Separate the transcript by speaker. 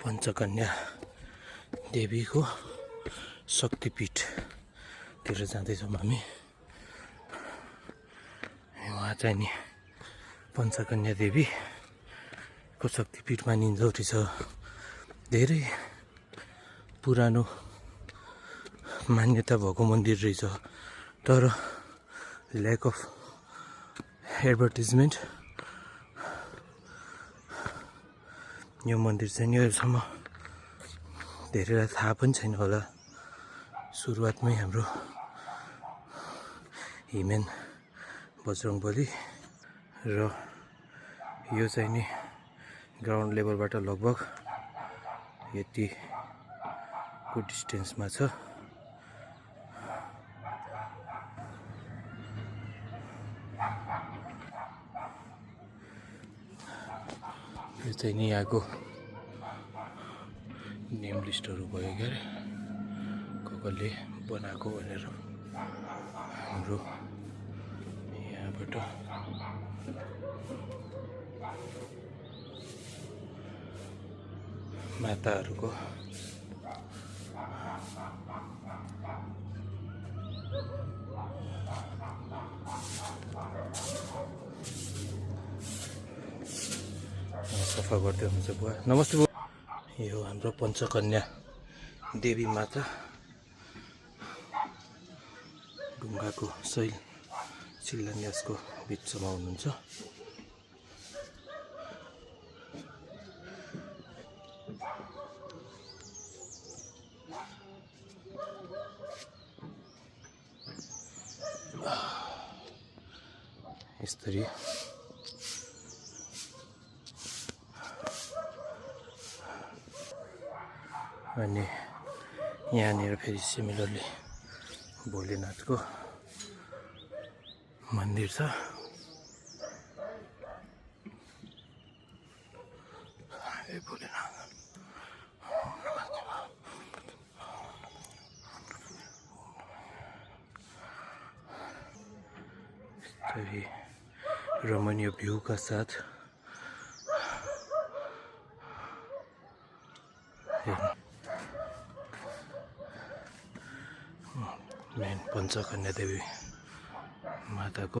Speaker 1: पञ्चकन्या देवीको शक्तिपीठतिर जाँदैछौँ हामी। उहाँ चाहिँ नि पञ्चकन्या देवीको शक्तिपीठ मानिन्छ। छ धेरै पुरानो मान्यता भएको मन्दिर रहेछ, तर ल्याक अफ एडभर्टिजमेन्ट यो मन्दिर चाहिँ अहिलेसम्म धेरैलाई थाहा पनि छैन होला। सुरुवातमै हाम्रो हिमेन बजरङ्गबली र यो चाहिँ नि ग्राउन्ड लेभलबाट लगभग यतिको डिस्टेन्समा छ। यो चाहिँ नि यहाँको नेम लिस्टहरू भयो क्या, कसले बनाएको भनेर। हाम्रो यहाँबाट माताहरूको सफा गर्दै हुनुहुन्छ बुवा। नमस्ते बुवा। यो हाम्रो पञ्चकन्या देवी माता ढुङ्गाको शिलान्यासको बिचमा हुनुहुन्छ। यसरी अनि यहाँनिर फेरि सिमिलरली भोलेनाथको मन्दिर छ। भोलेनाथ रमणीय भ्यू का साथ मेन पञ्चकन्या देवी माताको